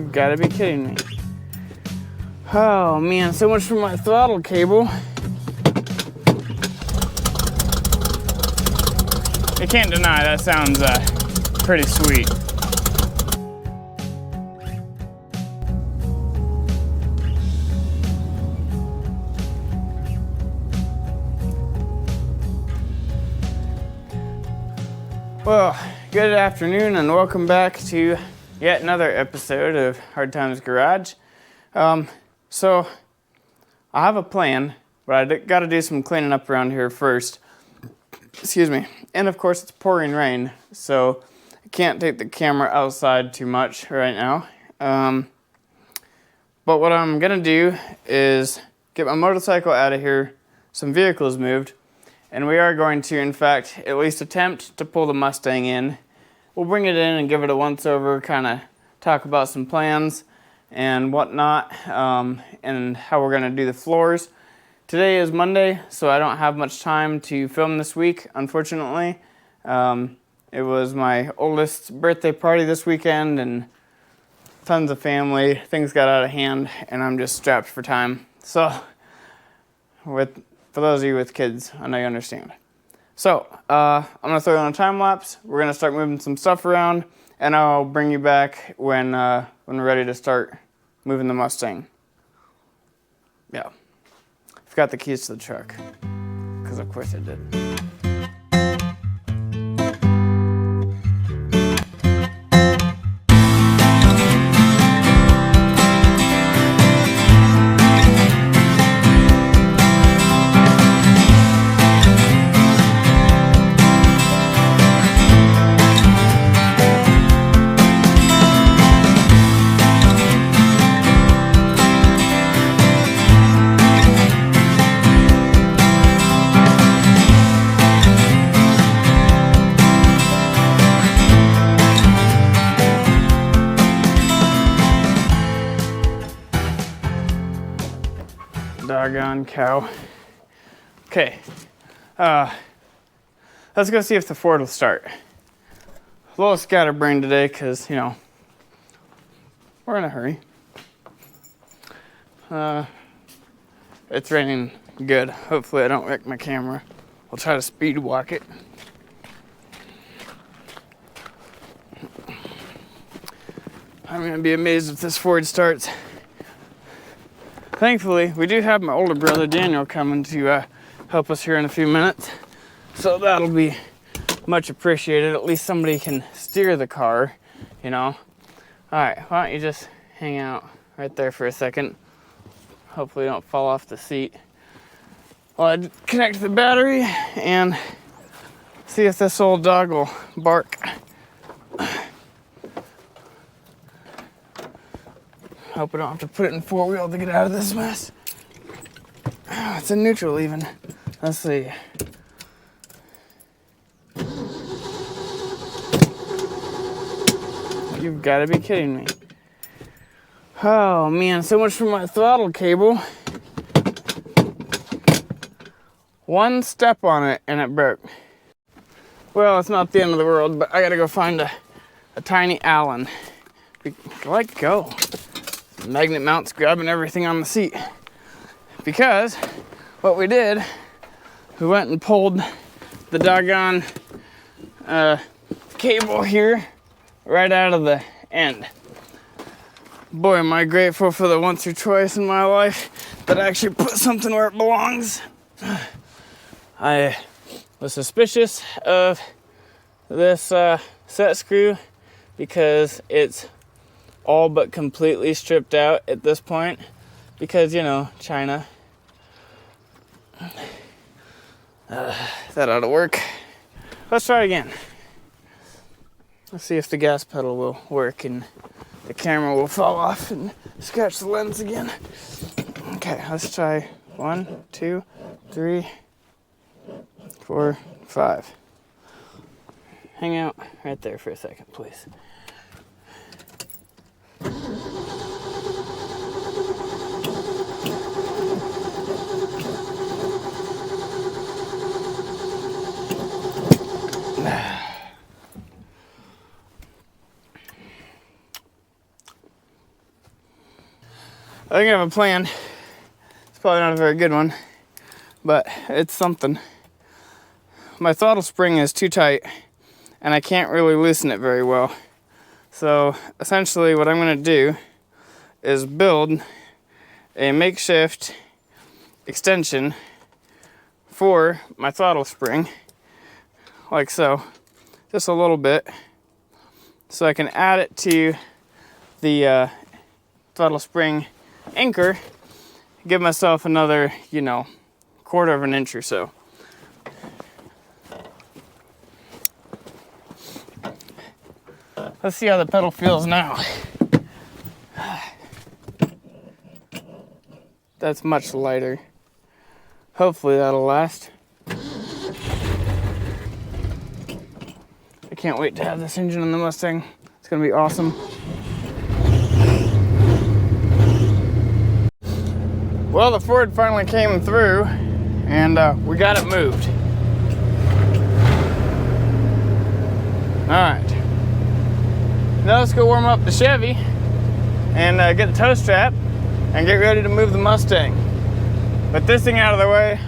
You've got to be kidding me. Oh man, so much for my throttle cable. I can't deny that sounds pretty sweet. Well, good afternoon and welcome back to yet another episode of Hard Times Garage. So I have a plan, but I got to do some cleaning up around here first. Excuse me. And of course it's pouring rain, so I can't take the camera outside too much right now. But what I'm gonna do is get my motorcycle out of here, some vehicles moved, and we are going to, in fact, at least attempt to pull the Mustang in. We'll bring it in and give it a once-over, kind of talk about some plans and whatnot, and how we're going to do the floors. Today is Monday, so I don't have much time to film this week, unfortunately. It was my oldest's birthday party this weekend, and tons of family. Things got out of hand, and I'm just strapped for time. So, for those of you with kids, I know you understand. So, I'm going to throw on a time lapse. We're going to start moving some stuff around, and I'll bring you back when we're ready to start moving the Mustang. Yeah. I've got the keys to the truck, because of course I did. Doggone cow. Okay, let's go see if the Ford will start. A little scatterbrained today because, you know, we're in a hurry. It's raining good. Hopefully I don't wreck my camera. I'll try to speed walk it. I'm gonna be amazed if this Ford starts. Thankfully, we do have my older brother Daniel coming to help us here in a few minutes, so that'll be much appreciated. At least somebody can steer the car, you know. All right, why don't you just hang out right there for a second. Hopefully you don't fall off the seat. Well, I'd connect the battery and see if this old dog will bark. Hope I don't have to put it in four-wheel to get out of this mess. Oh, it's in neutral even. Let's see. You've got to be kidding me. Oh man, so much for my throttle cable. One step on it and it broke. Well, it's not the end of the world, but I gotta go find a tiny Allen. Let go. Magnet mounts grabbing everything on the seat, because what we did, we went and pulled the doggone cable here right out of the end. Boy, am I grateful for the once or twice in my life that I actually put something where it belongs. I was suspicious of this set screw because it's all but completely stripped out at this point, because, you know, China. That ought to work. Let's try it again. Let's see if the gas pedal will work and the camera will fall off and scratch the lens again. Okay, let's try 1, 2, 3, 4, 5. Hang out right there for a second, please. I think I have a plan. It's probably not a very good one, but it's something. My throttle spring is too tight and I can't really loosen it very well. So essentially what I'm gonna do is build a makeshift extension for my throttle spring, like so, just a little bit, so I can add it to the throttle spring anchor, give myself another, you know, 1/4 of an inch or so. Let's see how the pedal feels now. That's much lighter. Hopefully that'll last. I can't wait to have this engine on the Mustang. It's gonna be awesome. Well, the Ford finally came through and we got it moved. All right. Now let's go warm up the Chevy and get the tow strap and get ready to move the Mustang. With this thing out of the way,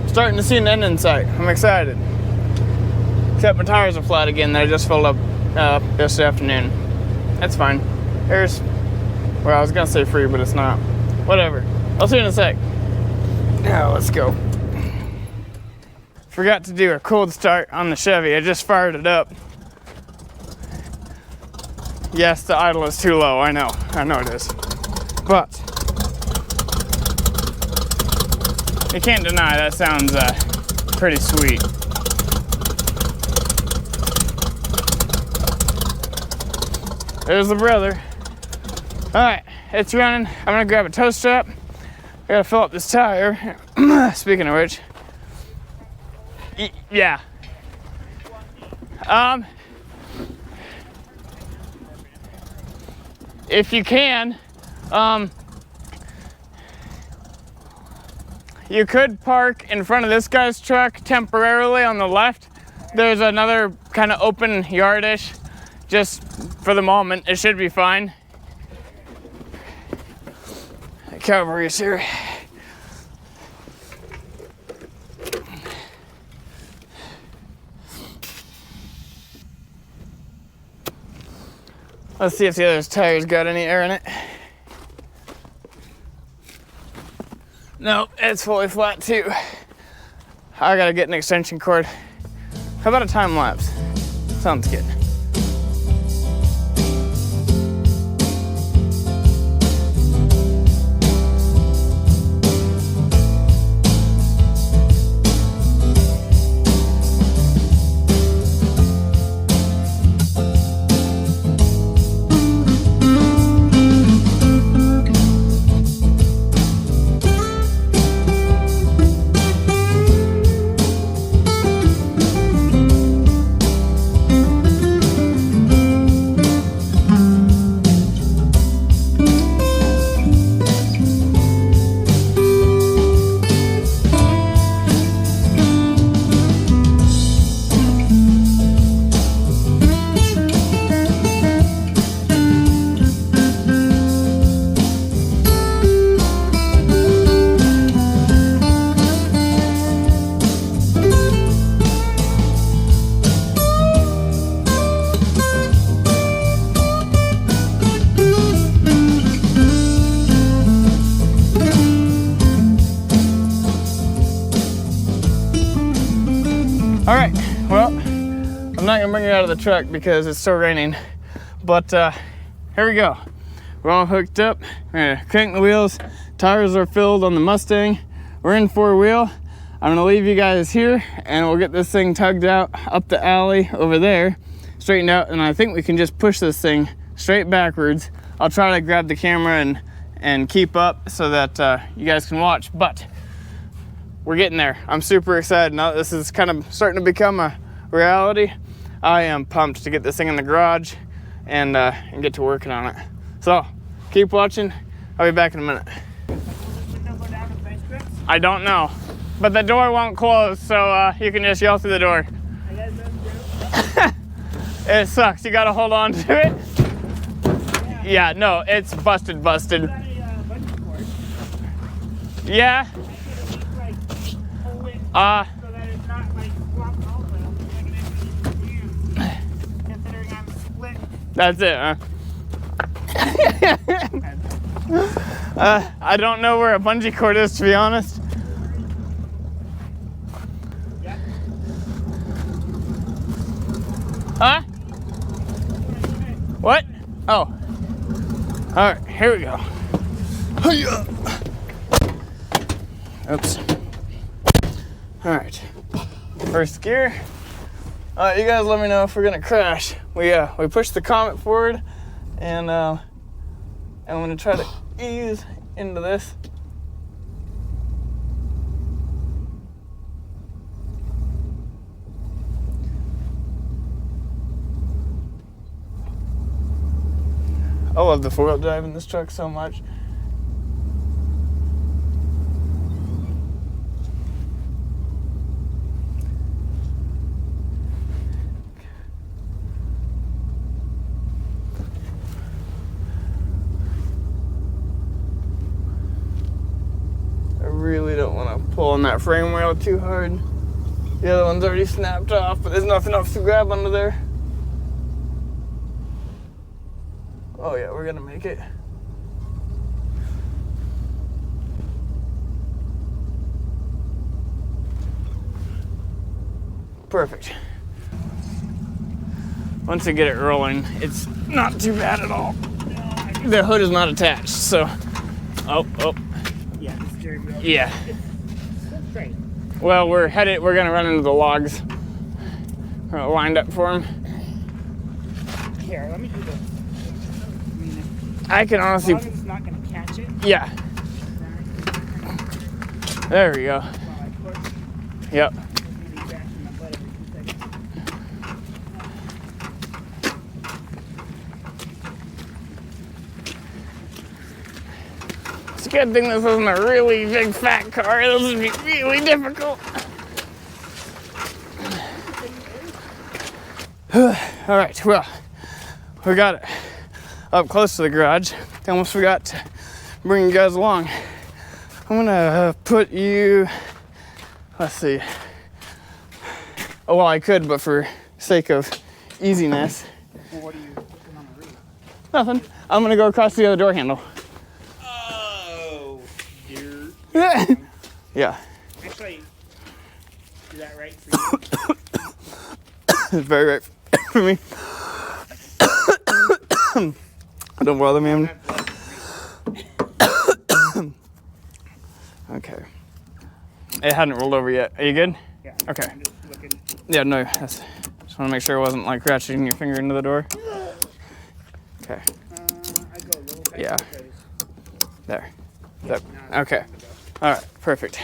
I'm starting to see an end in sight. I'm excited. Except my tires are flat again that I just filled up this afternoon. That's fine. There's, well, I was gonna say free, but it's not. Whatever. I'll see you in a sec. Now let's go. Forgot to do a cold start on the Chevy. I just fired it up. Yes, the idle is too low. I know it is. But you can't deny that sounds pretty sweet. There's the brother. All right, it's running. I'm gonna grab a tow strap. I gotta fill up this tire. Speaking of which, yeah. If you can, you could park in front of this guy's truck temporarily on the left. There's another kind of open yardish. Just for the moment, it should be fine. Cavalry's here. Let's see if the other tire's got any air in it. Nope, it's fully flat too. I gotta get an extension cord. How about a time lapse? Sounds good. All right, well, I'm not gonna bring it out of the truck because it's still raining, but here we go. We're all hooked up. We're gonna crank the wheels. Tires are filled on the Mustang. We're in 4-wheel. I'm gonna leave you guys here and we'll get this thing tugged out up the alley over there, straightened out, and I think we can just push this thing straight backwards. I'll try to grab the camera and keep up so that you guys can watch, but we're getting there. I'm super excited. Now this is kind of starting to become a reality. I am pumped to get this thing in the garage and get to working on it. So keep watching. I'll be back in a minute. I don't know, but the door won't close, so you can just yell through the door. It sucks. You gotta hold on to it. Yeah, no, it's busted. Yeah. That's it, huh? I don't know where a bungee cord is, to be honest. Huh? What? Oh. All right, here we go. Oops. All right. First gear. You guys let me know if we're gonna crash. We pushed the Comet forward, and I'm gonna try to ease into this. I love the four-wheel drive in this truck so much. I really don't want to pull on that frame rail too hard. The other one's already snapped off, but there's nothing else to grab under there. Oh yeah, we're gonna make it. Perfect. Once I get it rolling, it's not too bad at all. The hood is not attached, so. Oh. Yeah, the steering wheel. Yeah. It's straight. Well, we're gonna run into the logs. We're lined up for them. Here, let me do this. I can honestly. As long as it's not gonna catch it. Yeah. There we go. Yep. It's a good thing this isn't a really big fat car. This would be really difficult. All right, well, we got it up close to the garage. I almost forgot to bring you guys along. I'm gonna put you, let's see. Oh, well, I could, but for sake of easiness. Well, what are you putting on the roof? Nothing. I'm gonna go across the other door handle. Oh, dear. Yeah. Actually, is that right for you? It's very right for me. Don't bother me. Okay. It hadn't rolled over yet. Are you good? Yeah. Okay. I'm just looking. Yeah, no. Just want to make sure it wasn't like ratcheting your finger into the door. Okay. I go a little bit. Yeah. There. Yeah, There. Okay. All right. Perfect.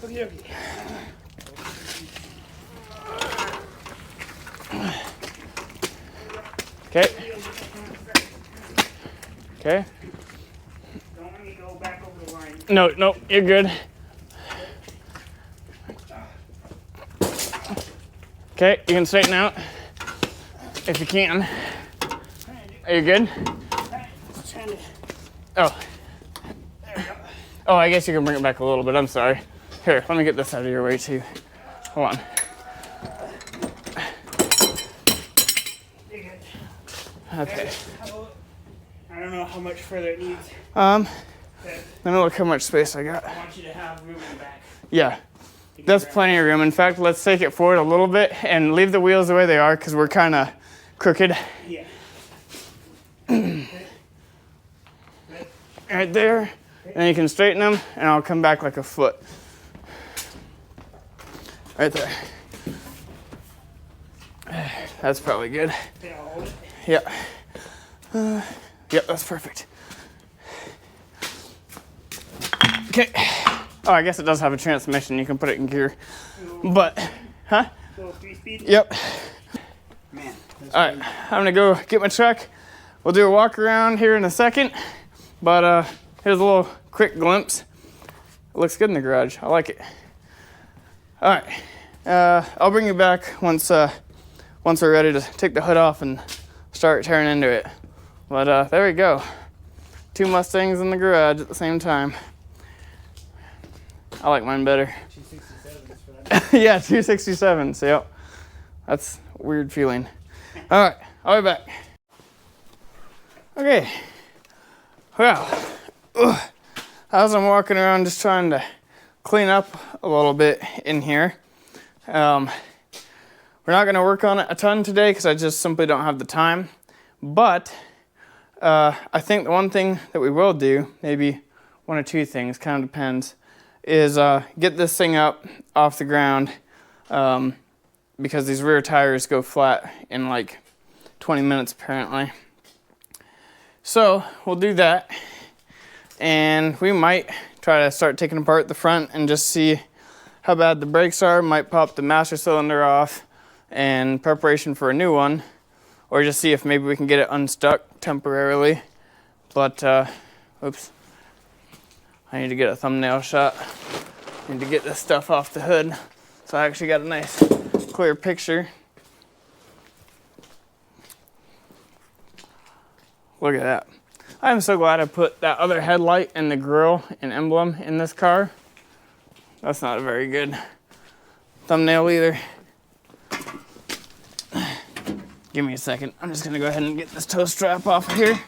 Okay. Okay. Okay. Don't let me go back over the line. No, you're good. Okay, you can straighten out if you can. Are you good? Oh. Oh, I guess you can bring it back a little bit. I'm sorry. Here, let me get this out of your way too. Hold on. Okay. I don't know how much further it needs. Let me look how much space I got. I want you to have room in the back. Yeah, that's plenty of room. In fact, let's take it forward a little bit and leave the wheels the way they are because we're kind of crooked. Yeah. Right there. And you can straighten them and I'll come back like a foot. Right there. That's probably good. Yeah. Yep, that's perfect. Okay. Oh, I guess it does have a transmission. You can put it in gear. But, huh? Little 3-speed? Yep. Man. All right, I'm gonna go get my truck. We'll do a walk around here in a second. But here's a little quick glimpse. It looks good in the garage. I like it. All right. I'll bring you back once we're ready to take the hood off and start tearing into it. But there we go. 2 Mustangs in the garage at the same time. I like mine better. 267s for that. Yeah, 267s. Yep. That's a weird feeling. All right, I'll be back. Okay. Well, as I'm walking around just trying to clean up a little bit in here, we're not going to work on it a ton today because I just simply don't have the time. But I think the one thing that we will do, maybe one or two things, kind of depends, is get this thing up off the ground because these rear tires go flat in like 20 minutes apparently. So we'll do that, and we might try to start taking apart the front and just see how bad the brakes are. Might pop the master cylinder off in preparation for a new one, or just see if maybe we can get it unstuck temporarily. But oops, I need to get a thumbnail shot. I need to get this stuff off the hood so I actually got a nice clear picture. Look at that. I'm so glad I put that other headlight and the grille and emblem in this car. That's not a very good thumbnail either. Give me a second. I'm just gonna go ahead and get this tow strap off of here.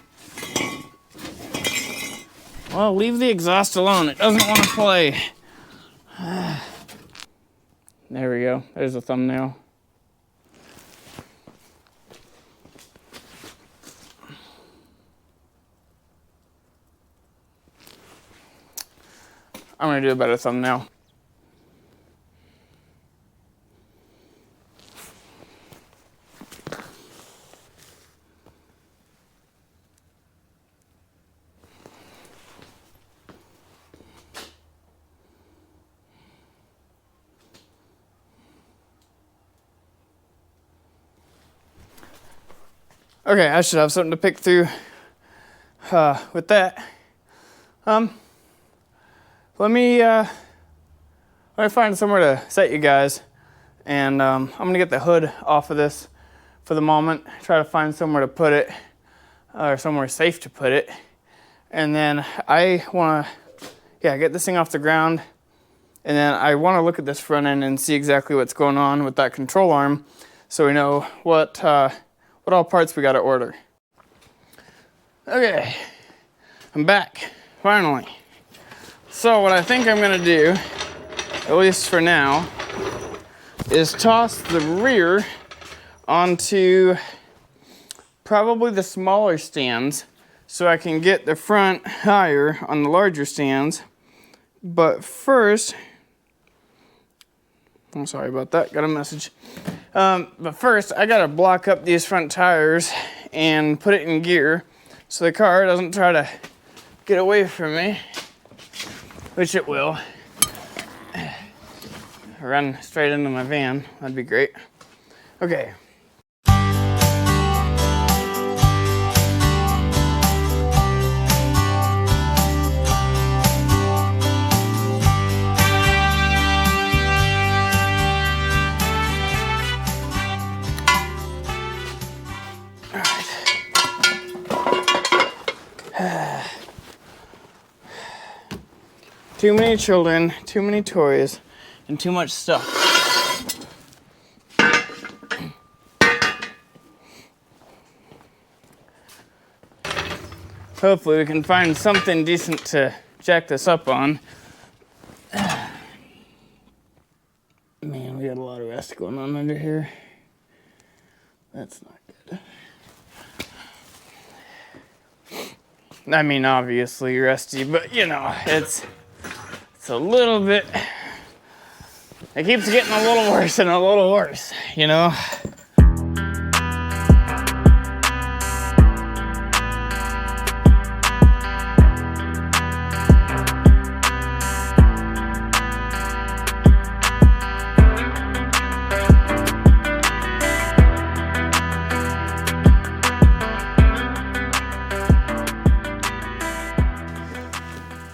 Well, leave the exhaust alone. It doesn't want to play. There we go. There's a thumbnail. I'm gonna do a better thumbnail. Okay, I should have something to pick through with that. Let me find somewhere to set you guys, and I'm gonna get the hood off of this for the moment. Try to find somewhere to put it, or somewhere safe to put it, and then I wanna, get this thing off the ground, and then I wanna look at this front end and see exactly what's going on with that control arm, so we know what all parts we gotta order. Okay, I'm back finally. So what I think I'm gonna do, at least for now, is toss the rear onto probably the smaller stands so I can get the front higher on the larger stands. But first, I'm sorry about that, got a message. But first, I gotta block up these front tires and put it in gear so the car doesn't try to get away from me. Which it will. Run straight into my van, that'd be great. Okay. All right. Too many children, too many toys, and too much stuff. Hopefully we can find something decent to jack this up on. Man, we got a lot of rust going on under here. That's not good. I mean, obviously rusty, but you know, it's a little bit, it keeps getting a little worse and a little worse, you know?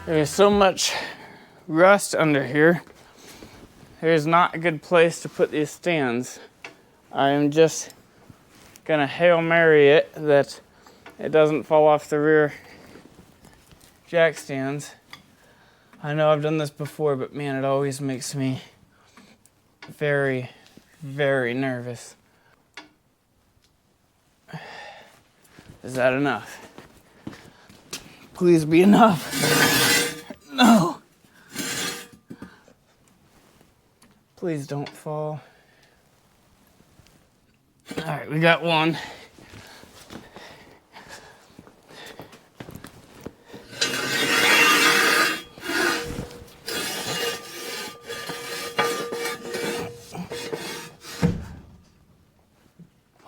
There's so much rust under here. There's not a good place to put these stands. I am just gonna Hail Mary it that it doesn't fall off the rear jack stands. I know I've done this before, but man, it always makes me very, very nervous. Is that enough? Please be enough. No. Please don't fall. All right, we got one.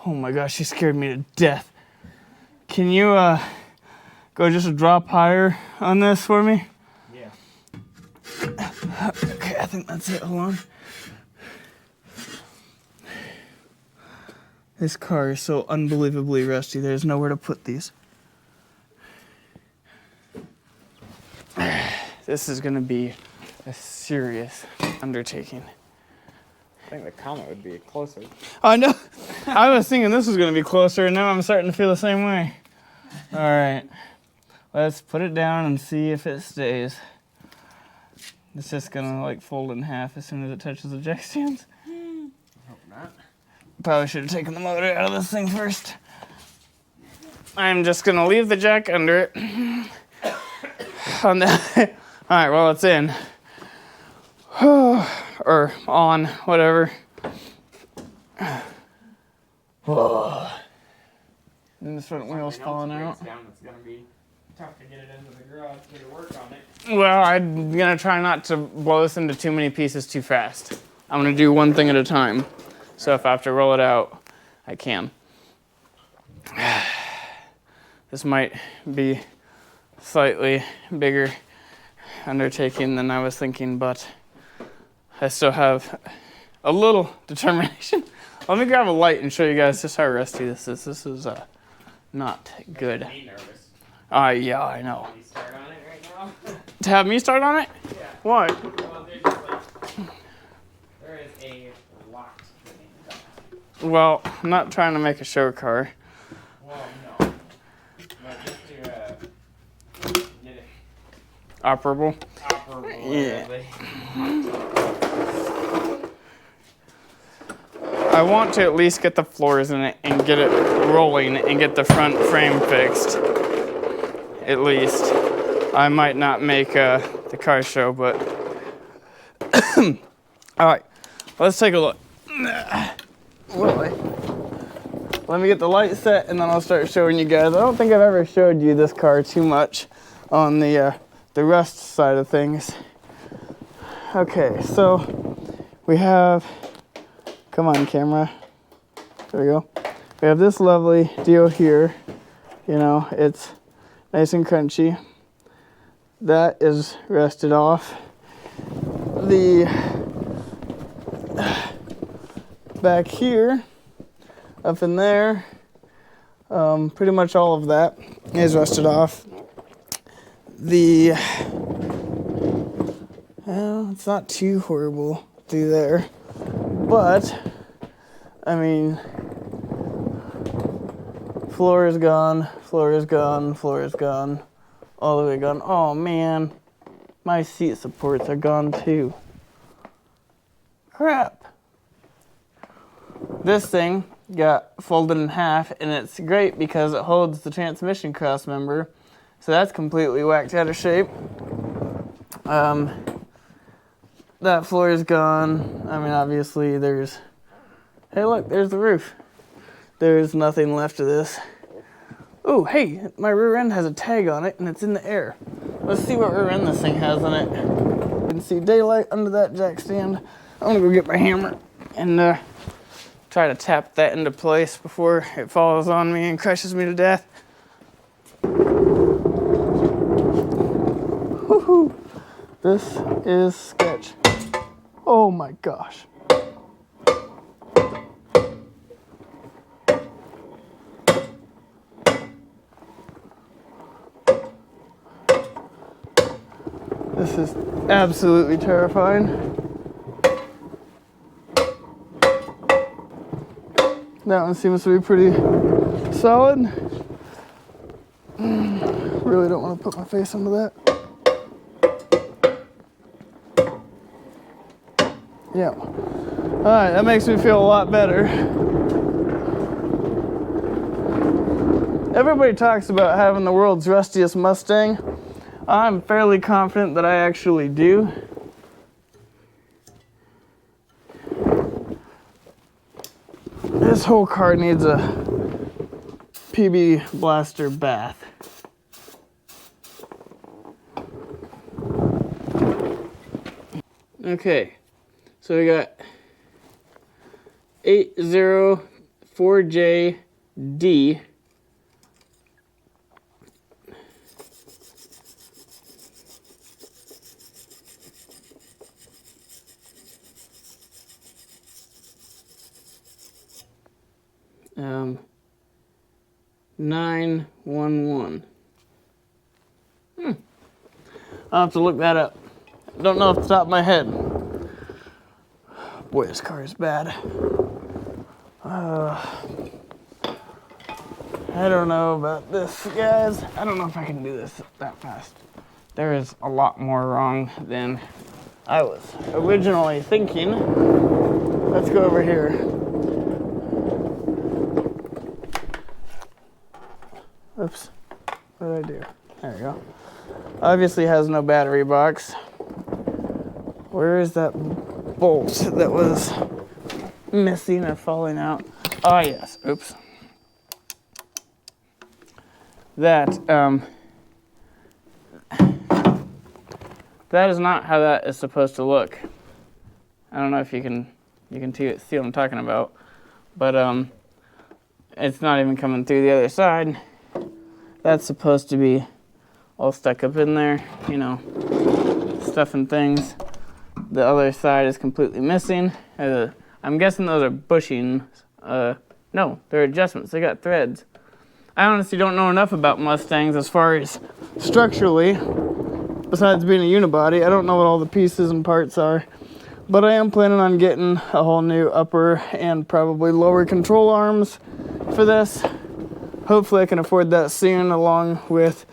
Oh my gosh, she scared me to death. Can you go just a drop higher on this for me? Yeah. Okay, I think that's it. Hold on. This car is so unbelievably rusty. There's nowhere to put these. This is gonna be a serious undertaking. I think the Comet would be closer. I know. I was thinking this was going to be closer, and now I'm starting to feel the same way. All right. Let's put it down and see if it stays. It's just going to like fold in half as soon as it touches the jack stands. Hope not. Probably should have taken the motor out of this thing first. I'm just going to leave the jack under it. On that. All right, well, it's in. Or on, whatever. Whoa. And this front wheel's falling out. Down, it's gonna be tough to get it into the garage to work on it. Well, I'm gonna try not to blow this into too many pieces too fast. I'm gonna do one thing at a time. So if I have to roll it out, I can. This might be slightly bigger undertaking than I was thinking, but I still have a little determination. Let me grab a light and show you guys just how rusty this is. This is not good. Makes me nervous. Yeah, I know. Can you start on it right now? To have me start on it? Yeah. Why? Well, there is a locked thing. Well, I'm not trying to make a show car. Well, no. But just to get it Operable? operable. Yeah. I want to at least get the floors in it and get it rolling and get the front frame fixed. At least. I might not make the car show, but... Alright, let's take a look. Really? Let me get the light set and then I'll start showing you guys. I don't think I've ever showed you this car too much on the rust side of things. Okay, so we have... Come on, camera. There we go. We have this lovely deal here. You know, it's nice and crunchy. That is rusted off. The back here, up in there, pretty much all of that is rusted off. Well, it's not too horrible through there. But, I mean, floor is gone, floor is gone, floor is gone, all the way gone. Oh man, my seat supports are gone too. Crap. This thing got folded in half, and it's great because it holds the transmission cross member, so that's completely whacked out of shape. That floor is gone. I mean, obviously there's... Hey, look, there's the roof. There's nothing left of this. Oh, hey, my rear end has a tag on it, and it's in the air. Let's see what rear end this thing has on it. You can see daylight under that jack stand. I'm gonna go get my hammer and try to tap that into place before it falls on me and crushes me to death. Woohoo! This is sketch. Oh my gosh. This is absolutely terrifying. That one seems to be pretty solid. Really don't want to put my face under that. Yeah. All right, that makes me feel a lot better. Everybody talks about having the world's rustiest Mustang. I'm fairly confident that I actually do. This whole car needs a PB Blaster bath. Okay, so we got 804JD. Um, 911. I'll have to look that up. Don't know off the top of my head. Boy, this car is bad. I don't know about this, guys. I don't know if I can do this that fast. There is a lot more wrong than I was originally thinking. Let's go over here. Oops. What did I do? There we go. Obviously has no battery box. Where is that bolt that was missing or falling out? Oh yes. Oops. That that is not how that is supposed to look. I don't know if you can see what I'm talking about, but it's not even coming through the other side. That's supposed to be all stuck up in there, you know, stuff and things. The other side is completely missing. I'm guessing those are bushings. No, they're adjustments. They got threads. I honestly don't know enough about Mustangs as far as structurally, besides being a unibody. I don't know what all the pieces and parts are, but I am planning on getting a whole new upper and probably lower control arms for this. Hopefully I can afford that soon, along with,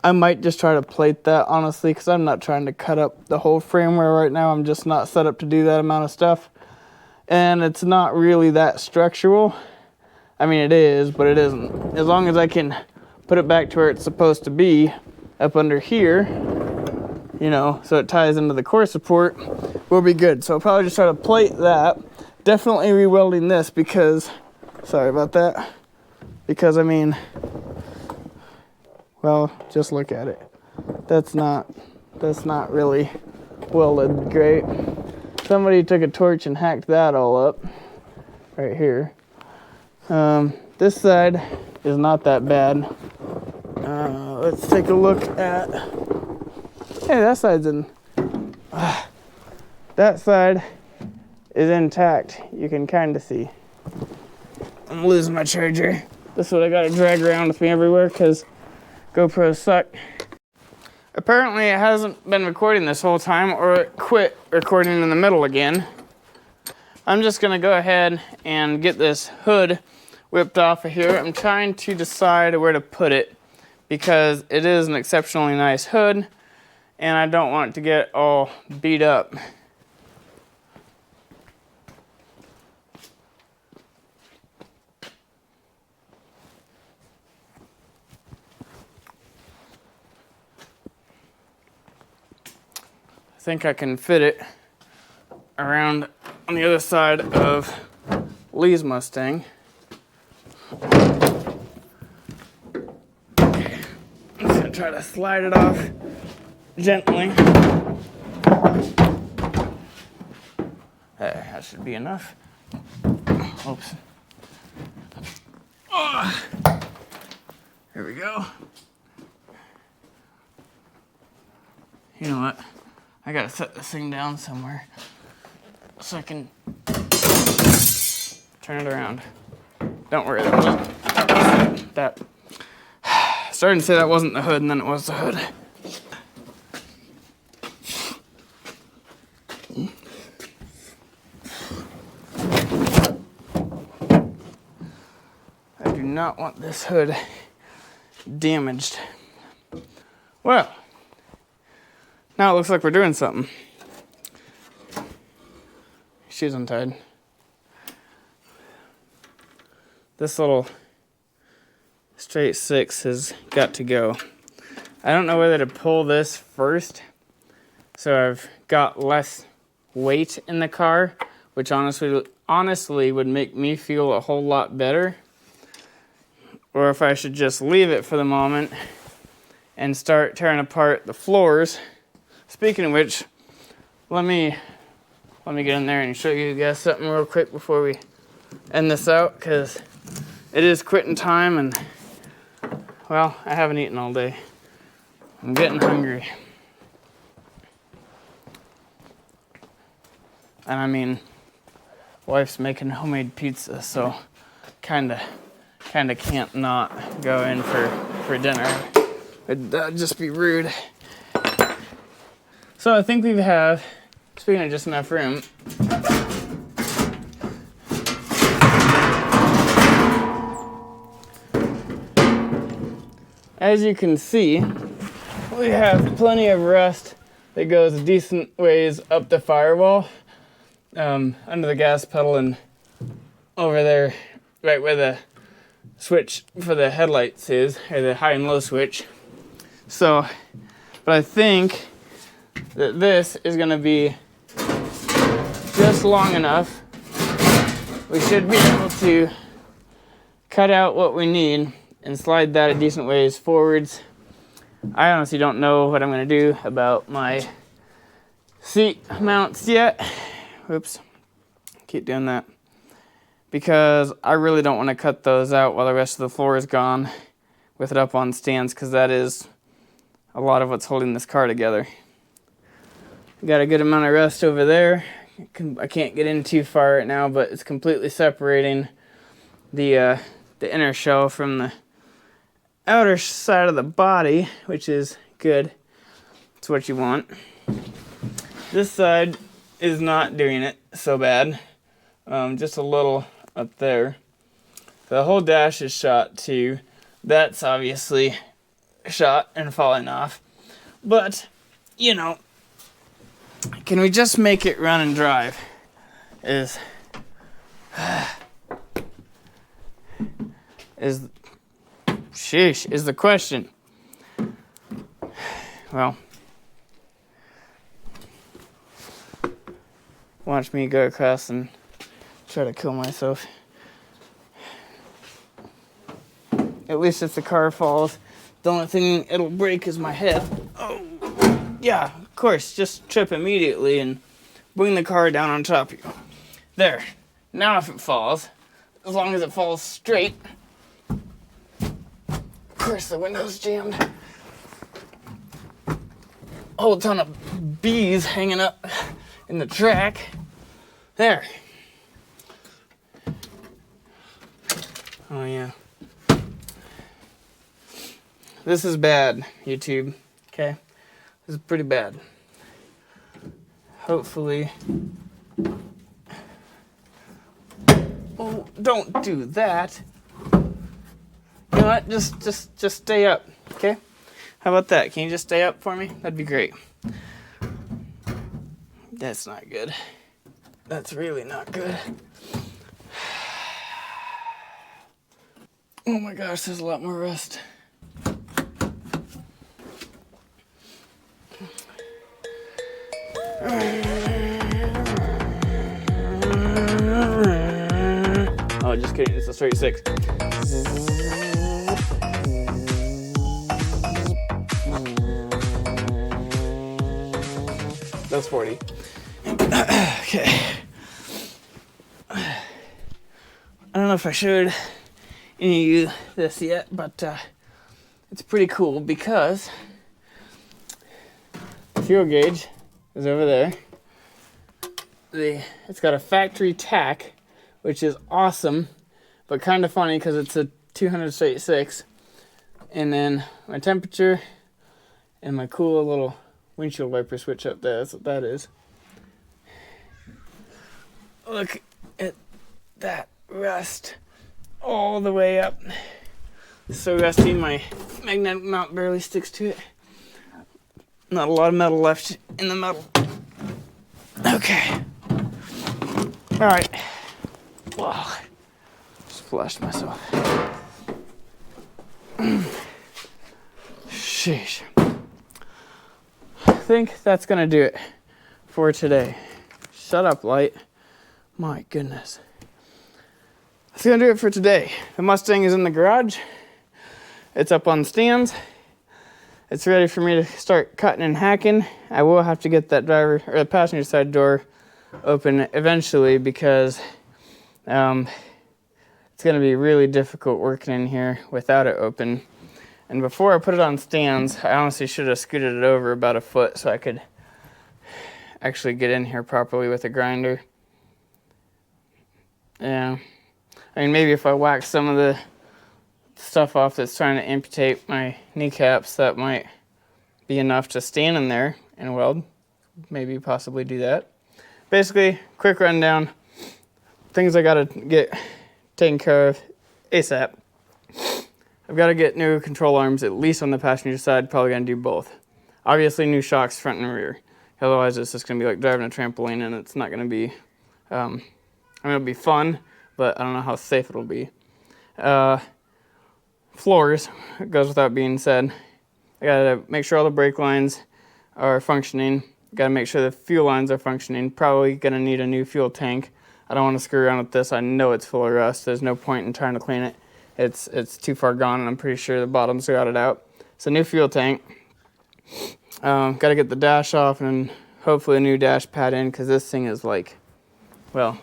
I might just try to plate that, honestly, because I'm not trying to cut up the whole firmware right now. I'm just not set up to do that amount of stuff. And it's not really that structural. I mean, it is, but it isn't. As long as I can put it back to where it's supposed to be, up under here, you know, so it ties into the core support, we'll be good. So I'll probably just try to plate that. Definitely rewelding this because, sorry about that, because I mean, well, just look at it. That's not really welded great. Somebody took a torch and hacked that all up right here. This side is not that bad. Let's take a look at, hey, that side's in, that side is intact. You can kind of see. I'm losing my charger. This is what I gotta drag around with me everywhere because GoPros suck. Apparently it hasn't been recording this whole time, or it quit recording in the middle again. I'm just gonna go ahead and get this hood whipped off of here. I'm trying to decide where to put it because it is an exceptionally nice hood and I don't want it to get all beat up. I think I can fit it around on the other side of Lee's Mustang. Okay. I'm just gonna try to slide it off gently. There, that should be enough. Oops. Oh, here we go. You know what? I gotta set this thing down somewhere so I can turn it around. Don't worry, that starting to say that wasn't the hood, and then it was the hood. I do not want this hood damaged. Well, now it looks like we're doing something. shoes untied. This little straight 6 has got to go. I don't know whether to pull this first, so I've got less weight in the car, which honestly would make me feel a whole lot better, or if I should just leave it for the moment and start tearing apart the floors. Speaking of which, let me get in there and show you guys something real quick before we end this out, because it is quitting time and, well, I haven't eaten all day. I'm getting hungry. And I mean, wife's making homemade pizza, so kinda can't not go in for dinner. That'd just be rude. So I think we have, speaking of just enough room, as you can see, we have plenty of rust that goes a decent ways up the firewall, under the gas pedal and over there, right where the switch for the headlights is, or the high and low switch. So, but I think that this is going to be just long enough. We should be able to cut out what we need and slide that a decent ways forwards. I honestly don't know what I'm going to do about my seat mounts yet. Oops, keep doing that. Because I really don't want to cut those out while the rest of the floor is gone with it up on stands, because that is a lot of what's holding this car together. Got a good amount of rust over there. I can't get in too far right now, but it's completely separating the inner shell from the outer side of the body, which is good. It's what you want. This side is not doing it so bad. Just a little up there. The whole dash is shot too. That's obviously shot and falling off. But, you know, can we just make it run and drive? Is the question. Well, watch me go across and try to kill myself. At least if the car falls, the only thing it'll break is my head. Oh, yeah, of course, just trip immediately and bring the car down on top of you. There. Now if it falls, as long as it falls straight. Of course, the window's jammed. A whole ton of bees hanging up in the track. There. Oh, yeah. This is bad, YouTube. Okay? This is pretty bad. Hopefully. Oh, don't do that. You know what? Just stay up, okay? How about that? Can you just stay up for me? That'd be great. That's not good. That's really not good. Oh my gosh, there's a lot more rust. Oh, just kidding. It's a straight 6. That's 40. Okay. I don't know if I showed any of you this yet, but it's pretty cool because the fuel gauge is over there. It's got a factory tack, which is awesome, but kind of funny because it's a 200 straight 6. And then my temperature and my cool little windshield wiper switch up there. That's what that is. Look at that rust all the way up. It's so rusty, my magnetic mount barely sticks to it. Not a lot of metal left in the metal. Okay. All right. Wow. Just flushed myself. Sheesh. I think that's gonna do it for today. Shut up, light. My goodness. That's gonna do it for today. The Mustang is in the garage. It's up on stands. It's ready for me to start cutting and hacking. I will have to get that driver or the passenger side door open eventually because it's gonna be really difficult working in here without it open. And before I put it on stands, I honestly should have scooted it over about a foot so I could actually get in here properly with a grinder. Yeah, I mean, maybe if I wax some of the stuff off that's trying to amputate my kneecaps, that might be enough to stand in there and weld. Maybe possibly do that. Basically, quick rundown. Things I gotta get taken care of ASAP. I've got to get new control arms, at least on the passenger side. Probably gonna do both. Obviously, new shocks front and rear. Otherwise, it's just gonna be like driving a trampoline, and it's not gonna be. I mean, it'll be fun, but I don't know how safe it'll be. Floors, it goes without being said. I gotta make sure all the brake lines are functioning. Gotta make sure the fuel lines are functioning. Probably gonna need a new fuel tank. I don't want to screw around with this. I know it's full of rust. There's no point in trying to clean it. It's too far gone, and I'm pretty sure the bottom's got it out. So new fuel tank. Gotta get the dash off and hopefully a new dash pad in, because this thing is like, well,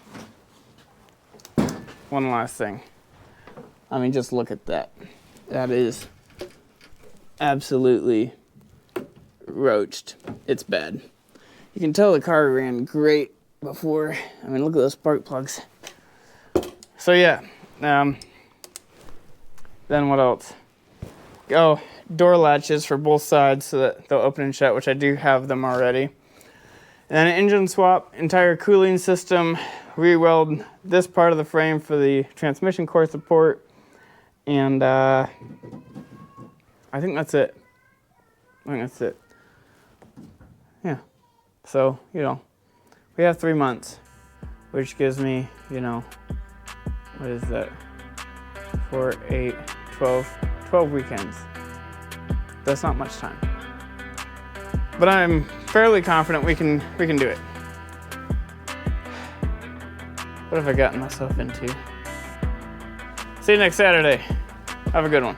one last thing. I mean, just look at that. That is absolutely roached. It's bad. You can tell the car ran great before. I mean, look at those spark plugs. So yeah, then what else? Oh, door latches for both sides so that they'll open and shut, which I do have them already. And then an engine swap, entire cooling system, re-weld this part of the frame for the transmission core support. And I think that's it. Yeah. So, you know, we have 3 months, which gives me, you know, what is that? 4, 8, 12 weekends. That's not much time. But I'm fairly confident we can do it. What have I gotten myself into? See you next Saturday. Have a good one.